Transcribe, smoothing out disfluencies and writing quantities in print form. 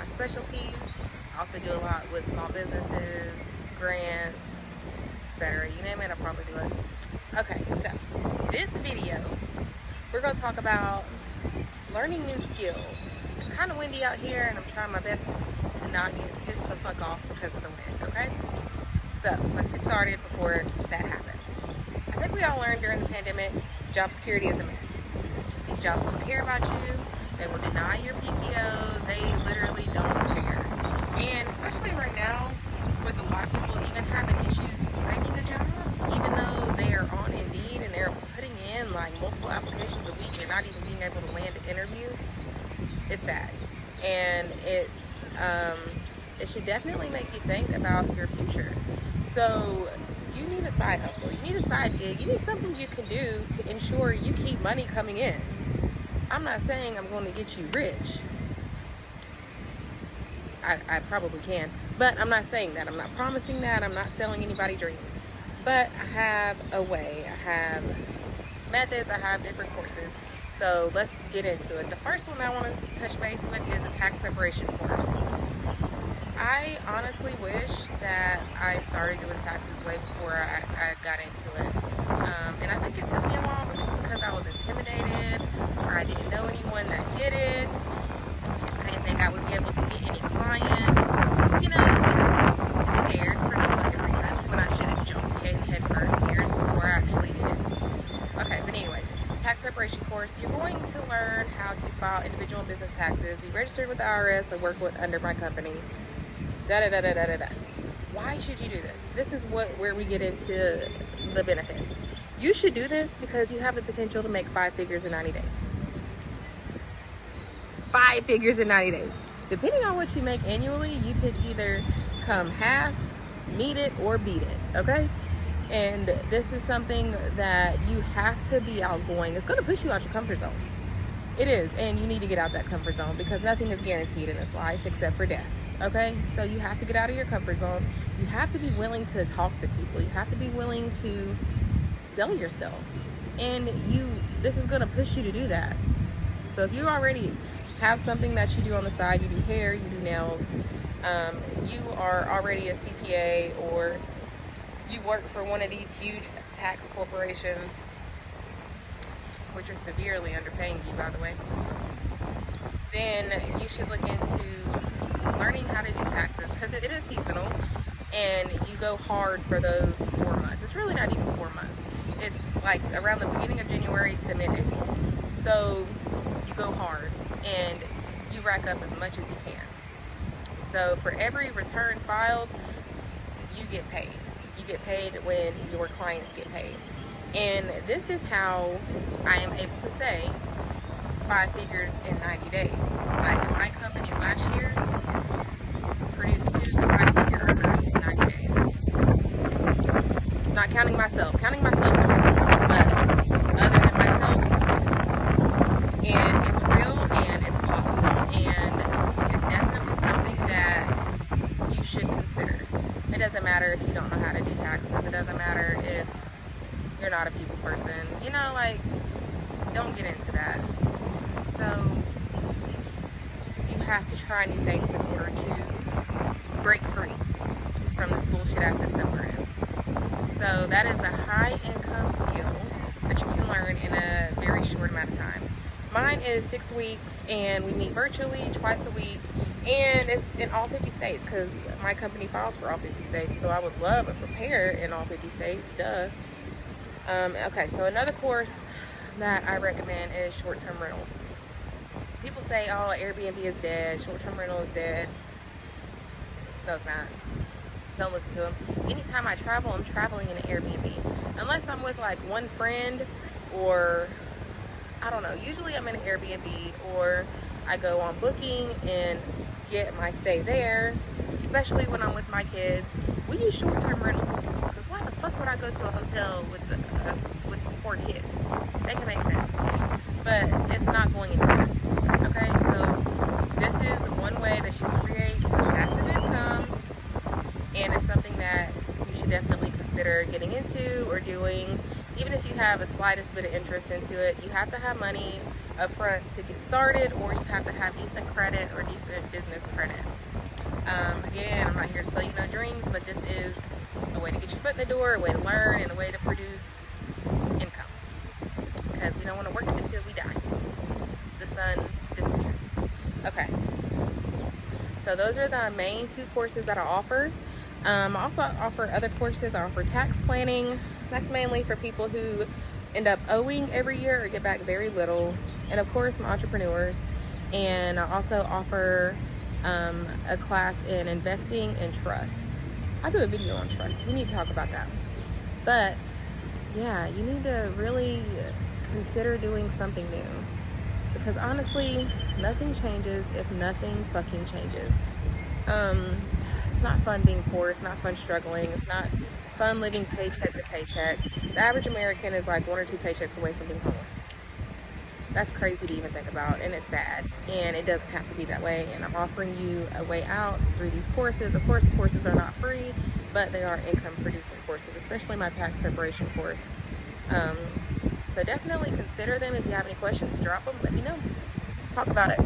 my specialties. I also do a lot with small businesses, grants, etc. You name it, I probably do it. Okay, so this video, we're going to talk about learning new skills. It's kind of windy out here, and I'm trying my best to not get pissed the fuck off because of the wind, okay? So, let's get started before that happens. I think we all learned during the pandemic, job security is a myth. These jobs don't care about you. They will deny your PTO. They literally don't care. And especially right now, with a lot of people even having issues finding a job, even though they are on Indeed and they're putting in like multiple applications a week and not even being able to land an interview, it's sad. And it should definitely make you think about your future. So you need a side hustle, you need a side gig, you need something you can do to ensure you keep money coming in. I'm not saying I'm going to get you rich. I probably can, but I'm not saying that. I'm not promising that. I'm not selling anybody dreams. But I have a way. I have methods. I have different courses. So let's get into it. The first one I want to touch base with is a tax preparation course. I honestly wish that I started doing taxes way before I got into it. And I think it took me a while just because I was intimidated, or I didn't know anyone that did it. I didn't think I would be able to get any clients. You know, I was scared for no fucking reason when I should have jumped in head first years before I actually did. Okay, but anyways, tax preparation course, you're going to learn how to file individual business taxes, be registered with the IRS, and work with under my company. Why should you do this? This is where we get into the benefits. You should do this because you have the potential to make 5 figures in 90 days. 5 figures in 90 days. Depending on what you make annually, you could either come half, meet it, or beat it, okay? And this is something that you have to be outgoing. It's going to push you out your comfort zone. It is, and you need to get out that comfort zone because nothing is guaranteed in this life except for death, okay? So you have to get out of your comfort zone. You have to be willing to talk to people. You have to be willing to sell yourself. And this is going to push you to do that. So if you already have something that you do on the side, you do hair, you do nails, you are already a CPA, or you work for one of these huge tax corporations, which are severely underpaying you, by the way, then you should look into learning how to do taxes, because it is seasonal, and you go hard for those 4 months. It's really not even 4 months. It's like around the beginning of January to mid-April. So you go hard and you rack up as much as you can. So for every return filed, you get paid. You get paid when your clients get paid. And this is how I am able to say 5 figures in 90 days. Like my company last year produced 2 5-figure earners in 90 days. Not counting myself. Counting myself, but other than myself, 2. And it's real, and it's possible, and it's definitely something that you should consider. It doesn't matter if you don't know how to do taxes. It doesn't matter if you're not a people person. You know, like, don't get into that. So you have to try new things in order to break free from this bullshit ass system we're in. So that is a high income skill that you can learn in a very short amount of time. Mine is 6 weeks, and we meet virtually twice a week, and it's in all 50 states because my company files for all 50 states. So I would love to prepare in all 50 states, duh. Okay, so another course that I recommend is short-term rentals. People say, oh, Airbnb is dead, short-term rental is dead. No, it's not. Don't listen to them. Anytime I travel, I'm traveling in an Airbnb. Unless I'm with like one friend, or I don't know, usually I'm in an Airbnb, or I go on Booking and get my stay there, especially when I'm with my kids. We use short-term rentals, because why the fuck would I go to a hotel with 4 kids? Make it make sense. But it's not going anywhere. Okay, so this is one way that you can create some passive income, and it's something that you should definitely consider getting into or doing. Even if you have the slightest bit of interest into it, you have to have money up front to get started, or you have to have decent credit or decent business credit. Again, I'm not here to sell you no dreams, but this is a way to get your foot in the door, a way to learn, and a way to produce income. Because we don't want to work until we die. The sun disappears. Okay. So those are the main 2 courses that I offer. I also offer other courses. I offer tax planning. That's mainly for people who end up owing every year or get back very little. And of course, my entrepreneurs. And I also offer a class in investing and trust. I'll do a video on trust. We need to talk about that. But yeah, you need to really consider doing something new. Because honestly, nothing changes if nothing fucking changes. It's not fun being poor. It's not fun struggling. It's not fun living paycheck to paycheck. The average American is like 1 or 2 paychecks away from being homeless. That's crazy to even think about, and it's sad. And it doesn't have to be that way. And I'm offering you a way out through these courses. Of course, the courses are not free, but they are income producing courses, especially my tax preparation course. So definitely consider them. If you have any questions, drop them. Let me know. Let's talk about it.